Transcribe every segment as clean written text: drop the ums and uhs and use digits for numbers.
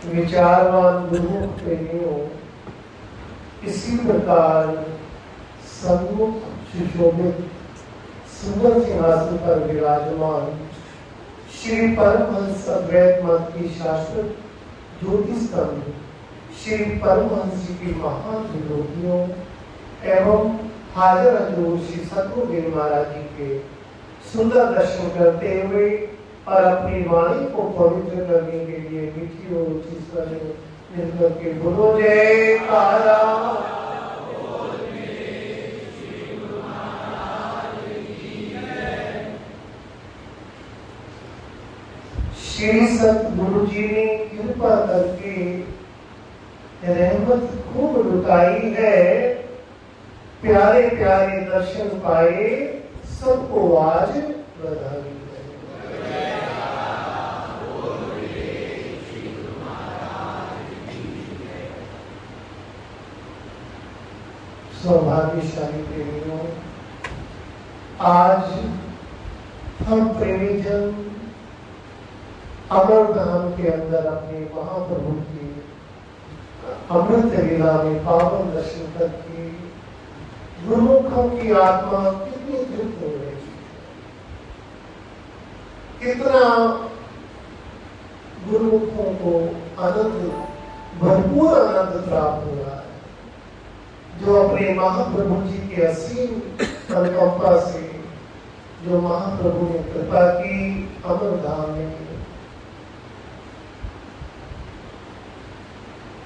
विचारवान गुरुमुख प्रेमियों, इसी प्रकार सन्मुख सुशोभित सुंदर सिंहासन पर विराजमान श्री परमहंस अद्वैत मत की शाश्वत ज्योति स्तंभ श्री परमहंस जी की महान विरोधियों एवं हाजर हजूर श्री सतगुरुदेव महाराज जी के सुंदर दर्शन करते हुए और अपनी वाणी को पवित्र करने के लिए मीठी और ऊंची स्वर में मिलकर के बोलो जयकारा। श्री सतगुरु जी ने कृपा करके रहमत खूब लुटाई है, प्यारे प्यारे दर्शन पाए, सबको आज बधाई। सौभाग्यशाली प्रेमियों, आज हम प्रेमी जन अमरधाम के अंदर अपने महाप्रभु की अमृत लीला में पावन दर्शन करके गुरुमुखों की आत्मा कितनी तृप्त हो रही है, कितना गुरुमुखों को आनंद, भरपूर आनंद प्राप्त हो रहा है, जो अपने महाप्रभु जी के असीम अनुकंपा से जो महाप्रभु ने कृपा की अमरधाम में,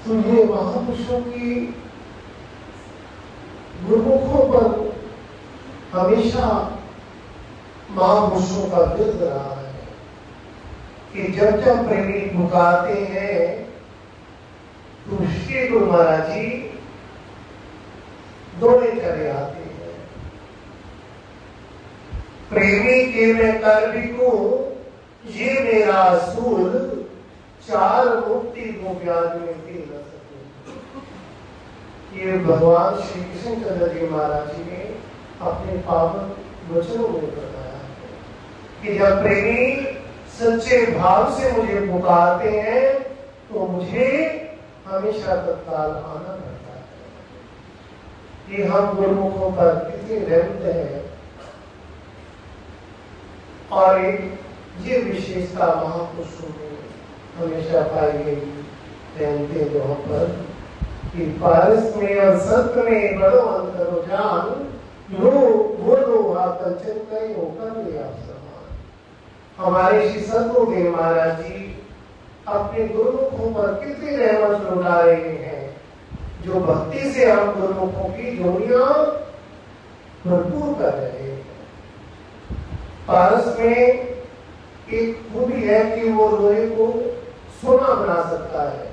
तो ये महापुरुषों की गुरुमुखों पर हमेशा महापुरुषों का विरुद्ध रहा है कि जब जब प्रेमी पुकारते हैं तो श्री गुरु महाराज जी दौड़े चले आते हैं। प्रेमी के मैं कर भी को ये मेरा असूल, चार मुक्ति को ब्याज में दे न सकूं। ये भगवान श्री कृष्ण चंद्र जी महाराज जी ने अपने पावन वचनों में बताया है कि जब प्रेमी सच्चे भाव से मुझे पुकारते हैं तो मुझे हमेशा तत्काल आना पड़ता है। कि हम गुरुमुखों पर कितने रहमत है, और ये विशेषता महापुरुषों में हमेशा पाई गई रहते वहां पर कि पारस में और संत में बड़ो अंतर हो जान, लो बोलो कंचन कई होकर ले आप समान। हमारे श्री सतगुरुदेव महाराज जी अपने गुरुमुखों पर कितनी रहमत लुटा रहे हैं, जो भक्ति से हम गुरुमुखों की जोड़ियां भरपूर कर रहे हैं। पारस में एक खूबी है कि वो लोहे को सोना बना सकता है,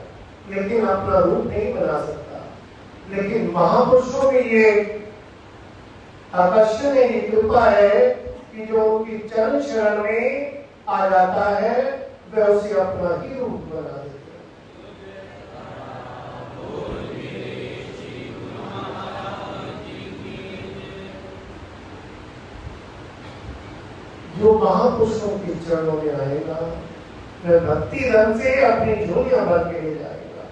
लेकिन अपना रूप नहीं बना सकता। लेकिन महापुरुषों में ये आकर्षण है, ये कृपा है कि जो उनकी चरण शरण में आ जाता है वह उसे अपना ही रूप बना देते हैं। जो महापुरुषों के चरणों में आएगा वह भक्ति धन से अपनी झोलियां भर के ले जाएगा।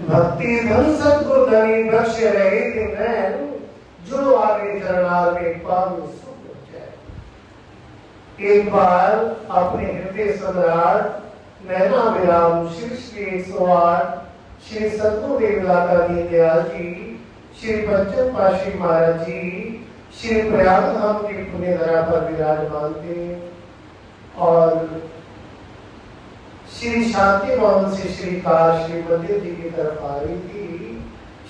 भक्ति धन सतगुरु धनी बख्श रहे दिन नैन, जो आगे चरणार में पावन सुख हो जाए। एक बार अपने हृदय सम्राट नैना विराम श्री 108 श्री सतगुरुदेव दाता दीनदयाल जी, श्री पंचम पातशाही महाराज जी श्री प्रयाग धाम की पुण्य धरा पर विराजमान थे, और श्री शांति भवन से श्री कार श्री मंदिर जी की तरफ आ रही थी।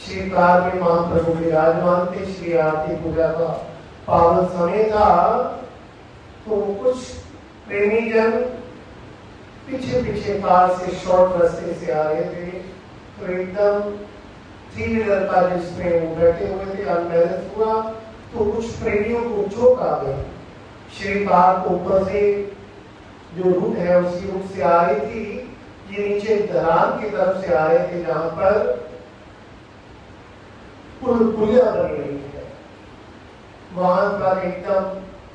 श्री कार में महाप्रभु विराजमान थे, श्री आरती पूजा का पावन समय था। तो कुछ प्रेमी जन पीछे पीछे कार से शॉर्ट रास्ते से आ रहे थे, तो एकदम 3 व्हीलर का जिसमें वो बैठे हुए थे अनबैलेंस हुआ, तो कुछ प्रेमियों को चोट आ गई। श्री कार को ऊपर से जो रूट है उसी रूट से आ रही थी, ये नीचे ढलान की तरफ से आ रहे थे जहां पर पुलिया बनी हुई है। वहां पर एकदम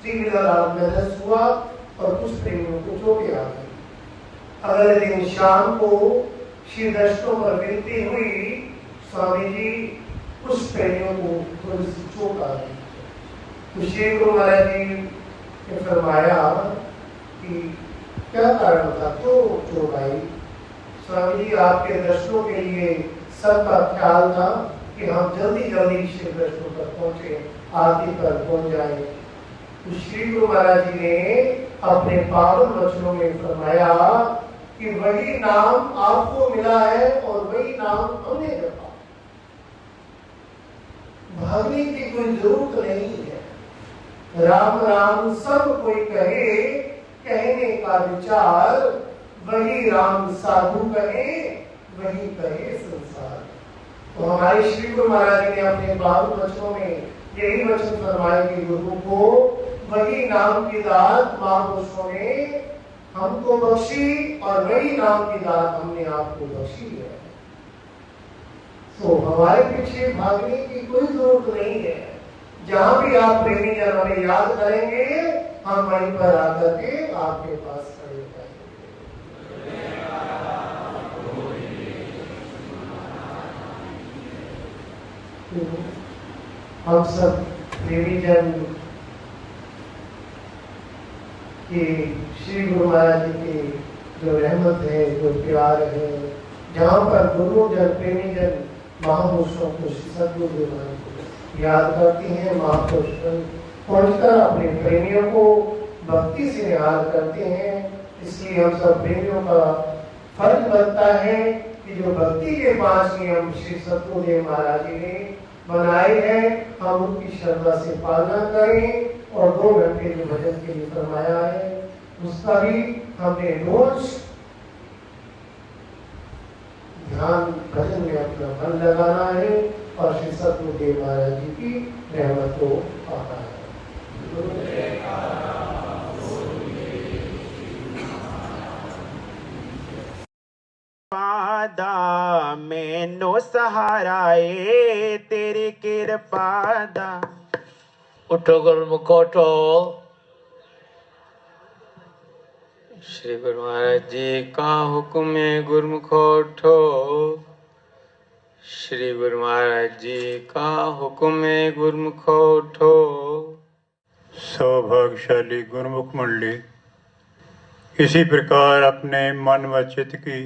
3 व्हीलर अनबैलेंस हुआ और कुछ प्रेमियों को चोटें आ गई। अगले दिन शाम को श्री दर्शनों पर विनती हुई, स्वामी जी कुछ प्रेमियों को थोड़ी सी चोट आ गई। तो श्री गुरु महाराज जी ने फरमाया कि क्या कारण था, क्यों चोट आई? स्वामी जी आपके दर्शनों के लिए सबका ख्याल था कि हम जल्दी जल्दी श्री दर्शनों पर पहुंचे, आरती पर पहुंच जाए। तो श्री गुरु महाराज जी ने अपने पावन वचनों में फरमाया कि वही नाम आपको मिला है और वही नाम हमने जपा, भागने की कोई जरूरत नहीं है। राम राम सब कोई कहे, कहने का विचार वही राम साधु कहे, वही कहे संसार। तो हमारे श्री गुरु महाराज जी ने अपने पावन वचनों में यही वचन फरमाए कि गुरु को वही नाम की दात महापुरुषों ने हमको बख्शी और वही नाम की दात हमने आपको बख्शी है। तो हमारे पीछे भागने की कोई जरूरत नहीं है। जहां भी आप प्रेमी जन हमें याद करेंगे, हम वहीं पर आकर के आपके पास खड़े हो जाएंगे। हम सब प्रेमी जन कि श्री गुरु महाराज जी की जो रहमत है, जो प्यार है, जहाँ पर गुरु जन प्रेमी जन महापुरुषों को सदगुरु को याद करते हैं, महापुरुष पहुंचकर अपने प्रेमियों को भक्ति से याद करते हैं। इसलिए हम सब प्रेमियों का फर्ज बनता है कि जो भक्ति के 5 नियम श्री सतगुरुदेव महाराज जी ने बनाए हैं, हम उनकी श्रद्धा से पालना करें और 2 घंटे जो भजन के लिए फरमाया है उसका भी हमने रोज ध्यान भजन में अपना मन लगाना है और श्री सतगुरुदेव महाराज जी की रहमत को पाना है। पादा मैनो सहाराए तेरी कृपा दा। उठो गुरुमुख उठो। श्री गुरु महाराज जी का हुक्म है, गुरुमुख उठो। श्री गुरु महाराज जी का हुक्म है, गुरुमुख उठो। सौभाग्यशाली गुरुमुख मंडली इसी प्रकार अपने मन व चित्त की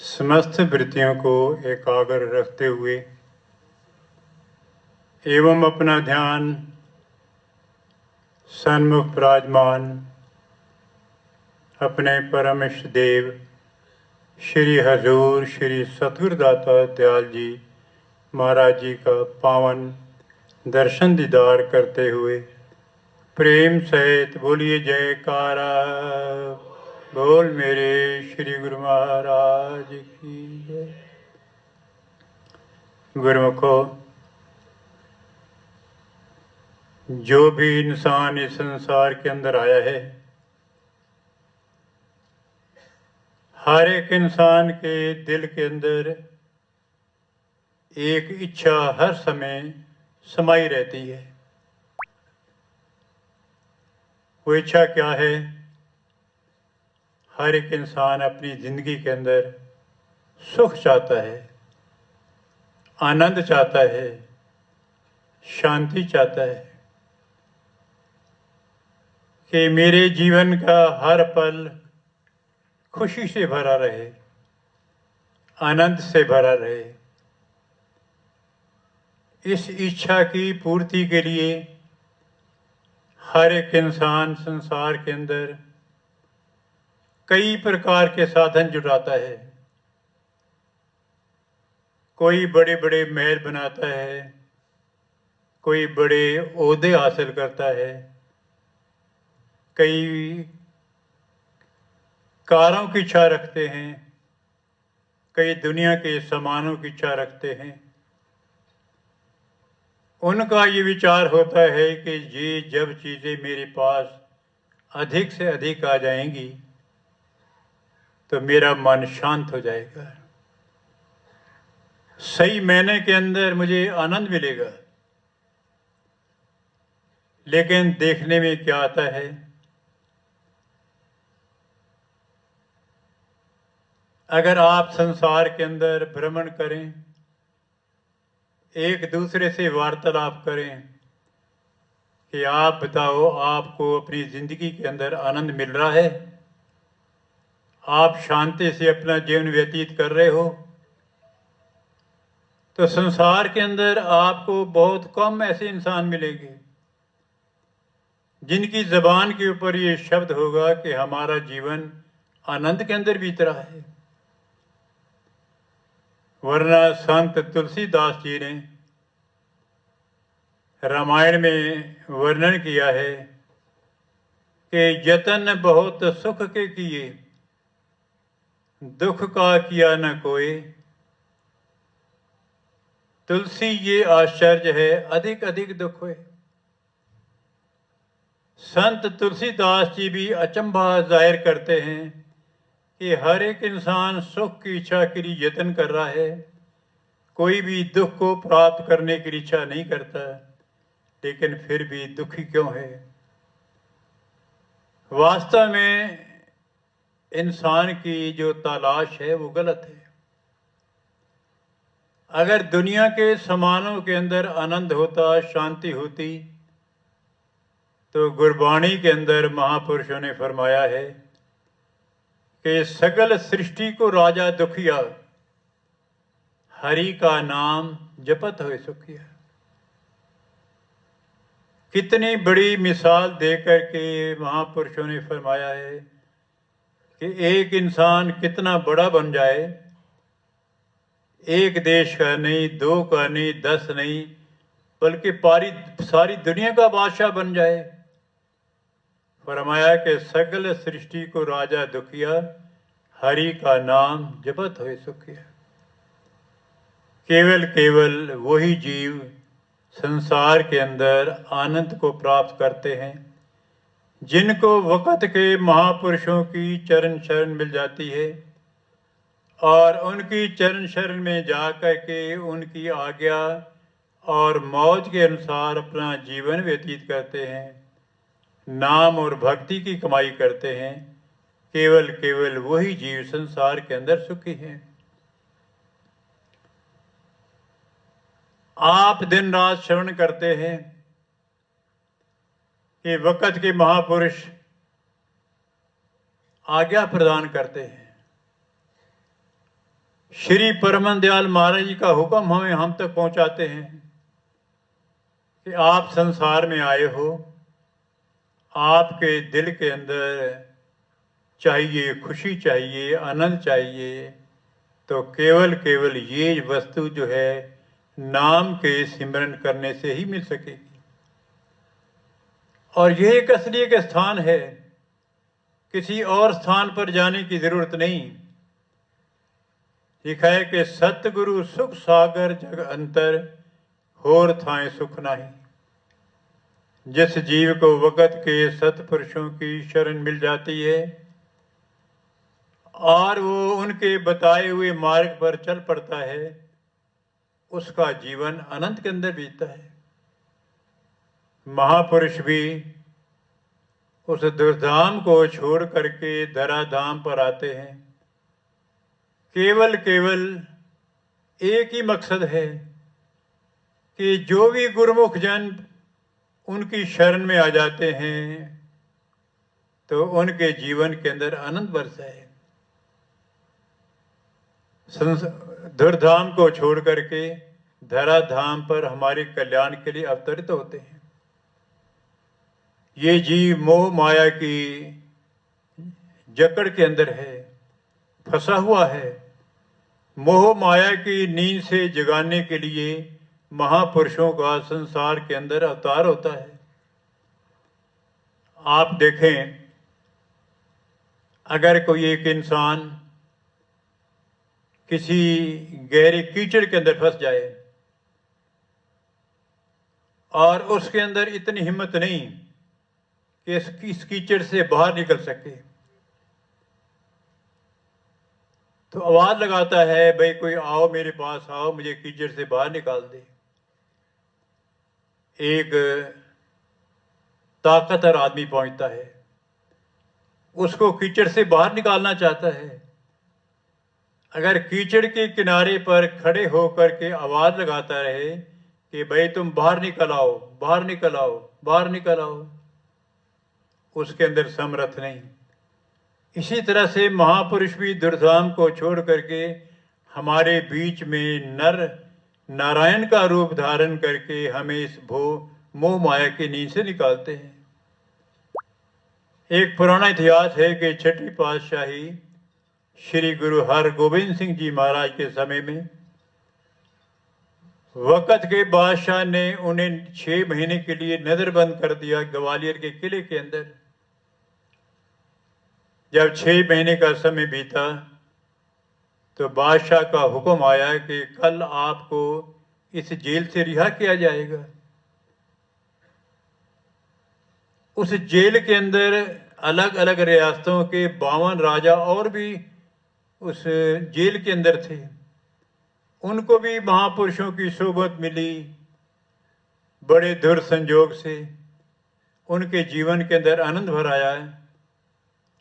समस्त वृत्तियों को एकाग्र रखते हुए एवं अपना ध्यान सन्मुख विराजमान अपने परम इष्ट देव श्री हजूर श्री सतगुरुदाता दयाल जी महाराज जी का पावन दर्शन दीदार करते हुए प्रेम सहित बोलिए जयकारा बोल मेरे श्री गुरु महाराज की जय। गुरुमुखो, जो भी इंसान इस संसार के अंदर आया है, हर एक इंसान के दिल के अंदर एक इच्छा हर समय समाई रहती है। वो इच्छा क्या है? हर एक इंसान अपनी जिंदगी के अंदर सुख चाहता है, आनंद चाहता है, शांति चाहता है कि मेरे जीवन का हर पल खुशी से भरा रहे, आनंद से भरा रहे। इस इच्छा की पूर्ति के लिए हर एक इंसान संसार के अंदर कई प्रकार के साधन जुटाता है। कोई बड़े बड़े महल बनाता है, कोई बड़े ओहदे हासिल करता है, कई कारों की इच्छा रखते हैं, कई दुनिया के सामानों की इच्छा रखते हैं। उनका ये विचार होता है कि ये जब चीज़ें मेरे पास अधिक से अधिक आ जाएंगी तो मेरा मन शांत हो जाएगा, सही मायने के अंदर मुझे आनंद मिलेगा। लेकिन देखने में क्या आता है? अगर आप संसार के अंदर भ्रमण करें, एक दूसरे से वार्तालाप करें कि आप बताओ, आपको अपनी ज़िंदगी के अंदर आनंद मिल रहा है? आप शांति से अपना जीवन व्यतीत कर रहे हो? तो संसार के अंदर आपको बहुत कम ऐसे इंसान मिलेंगे जिनकी ज़बान के ऊपर ये शब्द होगा कि हमारा जीवन आनंद के अंदर बीत रहा है। वरना संत तुलसीदास जी ने रामायण में वर्णन किया है कि यतन बहुत सुख के किए, दुख का किया न कोई। तुलसी ये आश्चर्य है, अधिक अधिक दुख हुए। संत तुलसीदास जी भी अचंभा जाहिर करते हैं कि हर एक इंसान सुख की इच्छा के लिए यत्न कर रहा है, कोई भी दुख को प्राप्त करने की इच्छा नहीं करता, लेकिन फिर भी दुखी क्यों है? वास्तव में इंसान की जो तलाश है वो गलत है। अगर दुनिया के सामानों के अंदर आनंद होता, शांति होती, तो गुरबाणी के अंदर महापुरुषों ने फरमाया है कि सकल सृष्टि को राजा दुखिया, हरि का नाम जपत होए सुखिया। कितनी बड़ी मिसाल देकर के महापुरुषों ने फरमाया है कि एक इंसान कितना बड़ा बन जाए, एक देश का नहीं, दो का नहीं, 10 नहीं, बल्कि सारी दुनिया का बादशाह बन जाए। फरमाया कि सकल सृष्टि को राजा दुखिया, हरि का नाम जपत होए सुखिया। केवल केवल वही जीव संसार के अंदर आनंद को प्राप्त करते हैं जिनको वक़्त के महापुरुषों की चरण शरण मिल जाती है और उनकी चरण शरण में जाकर के उनकी आज्ञा और मौज के अनुसार अपना जीवन व्यतीत करते हैं, नाम और भक्ति की कमाई करते हैं। केवल केवल वही जीव संसार के अंदर सुखी हैं। आप दिन रात श्रवण करते हैं कि वक़्त के महापुरुष आज्ञा प्रदान करते हैं। श्री परमन दयाल महाराज जी का हुक्म हम तक पहुंचाते हैं कि आप संसार में आए हो, आपके दिल के अंदर चाहिए खुशी, चाहिए आनंद चाहिए, तो केवल केवल ये वस्तु जो है नाम के सिमरन करने से ही मिल सकेगी। और यह एक असली एक स्थान है, किसी और स्थान पर जाने की जरूरत नहीं। लिखा है कि सतगुरु सुख सागर जग अंतर, होर थाए सुख नाही। जिस जीव को वक़्त के सतपुरुषों की शरण मिल जाती है और वो उनके बताए हुए मार्ग पर चल पड़ता है, उसका जीवन अनंत के अंदर बीतता है। महापुरुष भी उस दुर्धाम को छोड़ करके धराधाम पर आते हैं। केवल केवल एक ही मकसद है कि जो भी गुरुमुख जन उनकी शरण में आ जाते हैं तो उनके जीवन के अंदर आनंद बरसाए। दुर्धाम को छोड़ करके धराधाम पर हमारे कल्याण के लिए अवतरित होते हैं। ये जीव मोह माया की जकड़ के अंदर है, फंसा हुआ है। मोह माया की नींद से जगाने के लिए महापुरुषों का संसार के अंदर अवतार होता है। आप देखें, अगर कोई एक इंसान किसी गहरे कीचड़ के अंदर फंस जाए और उसके अंदर इतनी हिम्मत नहीं कि इस कीचड़ से बाहर निकल सके, तो आवाज लगाता है, भाई कोई आओ मेरे पास आओ, मुझे कीचड़ से बाहर निकाल दे। एक ताकतवर आदमी पहुंचता है, उसको कीचड़ से बाहर निकालना चाहता है, अगर कीचड़ के किनारे पर खड़े होकर के आवाज लगाता रहे कि भाई तुम बाहर निकल आओ, बाहर निकल आओ, बाहर निकल आओ, उसके अंदर समर्थ नहीं। इसी तरह से महापुरुष भी दुर्धाम को छोड़ करके हमारे बीच में नर नारायण का रूप धारण करके हमें इस मोह माया की नींद से निकालते हैं। एक पुराना इतिहास है कि छठी पातशाही श्री गुरु हरगोबिंद सिंह जी महाराज के समय में वक़्त के बादशाह ने उन्हें 6 महीने के लिए नजरबंद कर दिया ग्वालियर के किले के अंदर। जब 6 महीने का समय बीता तो बादशाह का हुक्म आया कि कल आपको इस जेल से रिहा किया जाएगा। उस जेल के अंदर अलग अलग रियासतों के 52 राजा और भी उस जेल के अंदर थे। उनको भी महापुरुषों की सोबत मिली। बड़े दूर संजोग से उनके जीवन के अंदर आनंद भर आया है।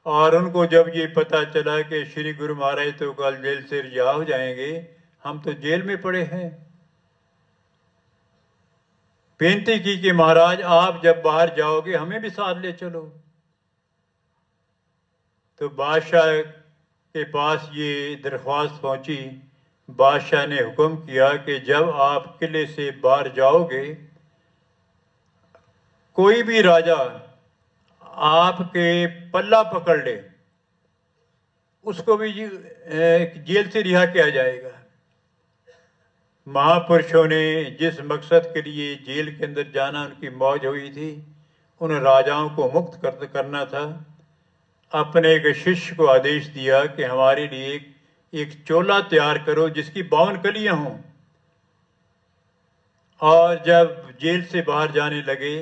और उनको जब ये पता चला कि श्री गुरु महाराज तो कल जेल से रिहा हो जाएंगे, हम तो जेल में पड़े हैं, बेनती की कि महाराज आप जब बाहर जाओगे हमें भी साथ ले चलो। तो बादशाह के पास ये दरख्वास्त पहुंची। बादशाह ने हुक्म किया कि जब आप किले से बाहर जाओगे, कोई भी राजा आपके पल्ला पकड़ ले, उसको भी जेल से रिहा किया जाएगा। महापुरुषों ने जिस मकसद के लिए जेल के अंदर जाना उनकी मौज हुई थी, उन राजाओं को मुक्त करना था। अपने एक शिष्य को आदेश दिया कि हमारे लिए एक चोला तैयार करो जिसकी 52 कलियां हों। और जब जेल से बाहर जाने लगे,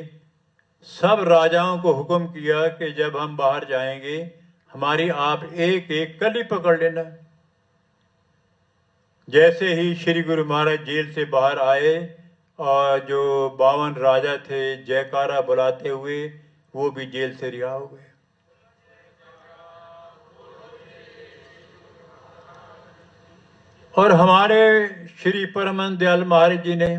सब राजाओं को हुक्म किया कि जब हम बाहर जाएंगे हमारी आप एक एक कली पकड़ लेना। जैसे ही श्री गुरु महाराज जेल से बाहर आए और जो 52 राजा थे जयकारा बुलाते हुए, वो भी जेल से रिहा हो गए। और हमारे श्री परमानंद दयाल महाराज जी ने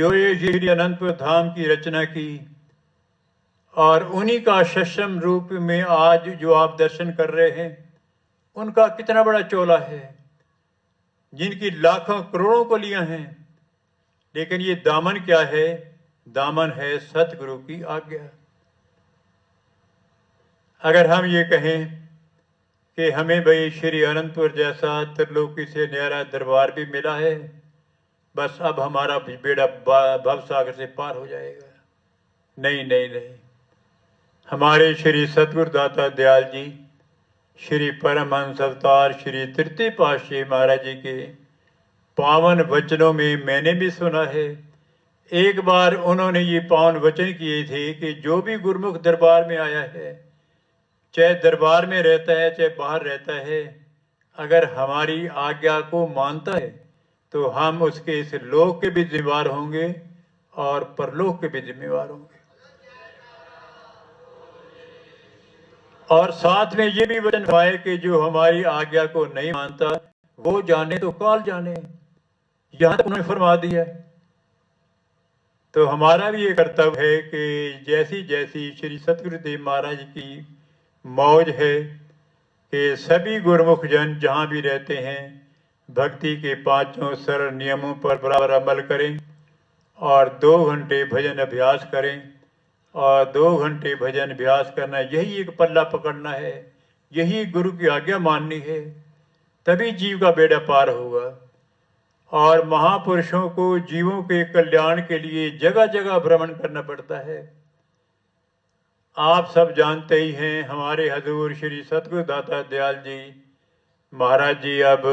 जो ये श्री अनंतपुर धाम की रचना की, और उन्हीं का सक्षम रूप में आज जो आप दर्शन कर रहे हैं, उनका कितना बड़ा चोला है, जिनकी लाखों करोड़ों कलियां हैं। लेकिन ये दामन क्या है? दामन है सतगुरु की आज्ञा। अगर हम ये कहें कि हमें भाई श्री अनंतपुर जैसा त्रिलोकी से न्यारा दरबार भी मिला है, बस अब हमारा बेड़ा भवसागर से पार हो जाएगा। नहीं नहीं नहीं, हमारे श्री सतगुरु दाता दयाल जी, श्री परमहंस अवतार श्री तृतीय पातशाही महाराज जी के पावन वचनों में मैंने भी सुना है। एक बार उन्होंने ये पावन वचन किए थे कि जो भी गुरुमुख दरबार में आया है, चाहे दरबार में रहता है चाहे बाहर रहता है, अगर हमारी आज्ञा को मानता है तो हम उसके इस लोक के भी जिम्मेवार होंगे और परलोक के भी जिम्मेवार होंगे। और साथ में ये भी वचन पाए कि जो हमारी आज्ञा को नहीं मानता वो जाने तो काल जाने, यहां तक उन्होंने फरमा दिया। तो हमारा भी ये कर्तव्य है कि जैसी जैसी श्री सतगुरुदेव महाराज की मौज है कि सभी गुरुमुख जन जहाँ भी रहते हैं भक्ति के 5 सरल नियमों पर बराबर अमल करें और 2 घंटे भजन अभ्यास करें। और 2 घंटे भजन अभ्यास करना, यही एक पल्ला पकड़ना है, यही गुरु की आज्ञा माननी है, तभी जीव का बेड़ा पार होगा। और महापुरुषों को जीवों के कल्याण के लिए जगह जगह भ्रमण करना पड़ता है। आप सब जानते ही हैं, हमारे हजूर श्री सतगुरु दाता दयाल जी महाराज जी अब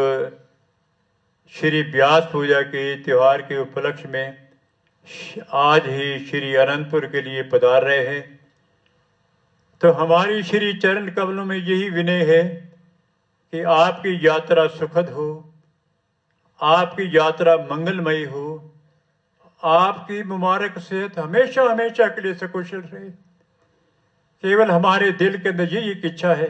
श्री व्यास पूजा के त्यौहार के उपलक्ष्य में आज ही श्री अनंतपुर के लिए पधार रहे हैं। तो हमारी श्री चरण कमलों में यही विनय है कि आपकी यात्रा सुखद हो, आपकी यात्रा मंगलमयी हो, आपकी मुबारक सेहत हमेशा हमेशा के लिए सकुशल रहे। केवल हमारे दिल के अंदर यही एक इच्छा है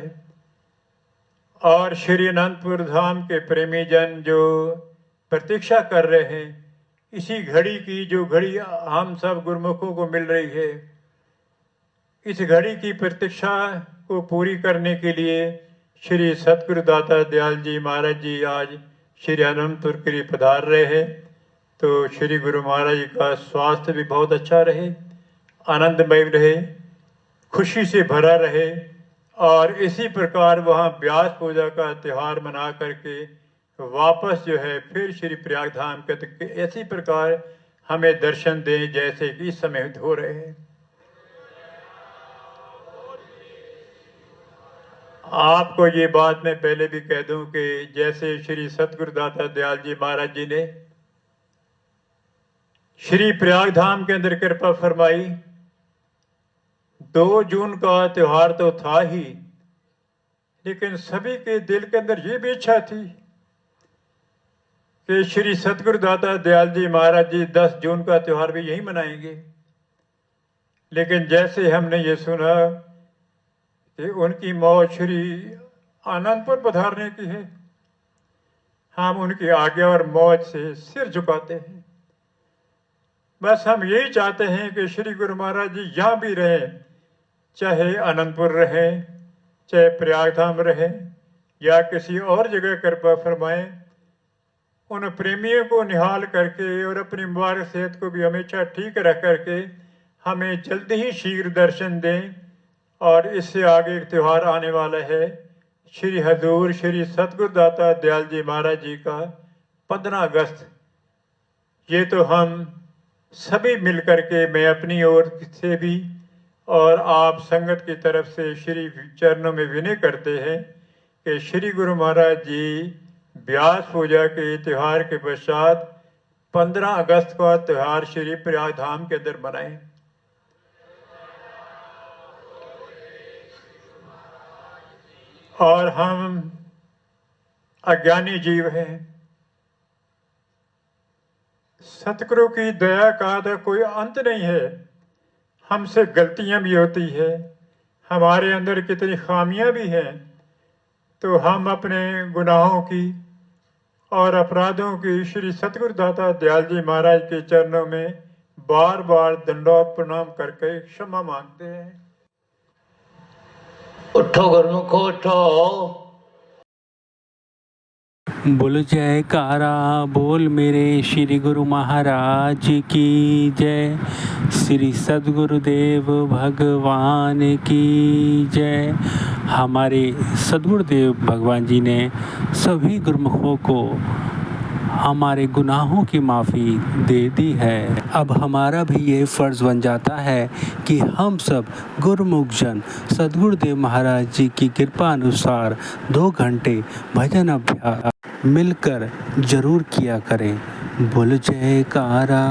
और श्री अनंतपुर धाम के प्रेमी जन जो प्रतीक्षा कर रहे हैं, इसी घड़ी की जो घड़ी हम सब गुरुमुखों को मिल रही है, इस घड़ी की प्रतीक्षा को पूरी करने के लिए श्री सतगुरु दाता दयाल जी महाराज जी आज श्री अनंतपुर के लिए पधार रहे हैं। तो श्री गुरु महाराज जी का स्वास्थ्य भी बहुत अच्छा रहे, आनंदमय रहे, खुशी से भरा रहे और इसी प्रकार वहाँ व्यास पूजा का त्यौहार मना करके वापस जो है फिर श्री प्रयाग धाम के इसी प्रकार हमें दर्शन दें जैसे कि इस समय हो रहे हैं। आपको ये बात मैं पहले भी कह दूं कि जैसे श्री सतगुरु दाता दयाल जी महाराज जी ने श्री प्रयाग धाम के अंदर कृपा फरमाई, 2 जून का त्योहार तो था ही, लेकिन सभी के दिल के अंदर ये भी इच्छा थी कि श्री सतगुरु दाता दयाल जी महाराज जी 10 जून का त्योहार भी यही मनाएंगे। लेकिन जैसे हमने ये सुना कि उनकी मौत श्री आनंदपुर पधारने की है, हम उनकी आज्ञा और मौत से सिर झुकाते हैं। बस हम यही चाहते हैं कि श्री गुरु महाराज जी यहाँ भी रहें, चाहे आनंदपुर रहें, चाहे प्रयागधाम रहें या किसी और जगह कृपा फरमाएं। उन प्रेमियों को निहाल करके और अपनी मुबारक सेहत को भी हमेशा ठीक रख करके हमें जल्दी ही शीघ्र दर्शन दें। और इससे आगे एक त्यौहार आने वाला है, श्री हजूर श्री सतगुरु दाता दयाल जी महाराज जी का 15 अगस्त। ये तो हम सभी मिलकर के, मैं अपनी ओर से भी और आप संगत की तरफ से श्री चरणों में विनय करते हैं कि श्री गुरु महाराज जी व्यास पूजा के त्यौहार के पश्चात 15 अगस्त का त्यौहार श्री प्रयाग धाम के अंदर मनाएं। और हम अज्ञानी जीव हैं, सतगुरु की दया का तो कोई अंत नहीं है। हमसे गलतियां भी होती है, हमारे अंदर कितनी खामियां भी हैं, तो हम अपने गुनाहों की और अपराधों की श्री सतगुरु दाता दयाल जी महाराज के चरणों में बार बार दंडवत प्रणाम करके क्षमा मांगते हैं। उठो गुरमुखो उठो। बोल जयकारा बोल मेरे श्री गुरु महाराज की जय, श्री सद्गुरुदेव भगवान की जय। हमारे सद्गुरुदेव भगवान जी ने सभी गुरुमुखों को हमारे गुनाहों की माफ़ी दे दी है। अब हमारा भी ये फ़र्ज़ बन जाता है कि हम सब गुरुमुख जन सद्गुरुदेव महाराज जी की कृपा अनुसार 2 घंटे भजन अभ्यास मिलकर जरूर किया करें। बोल जयकारा।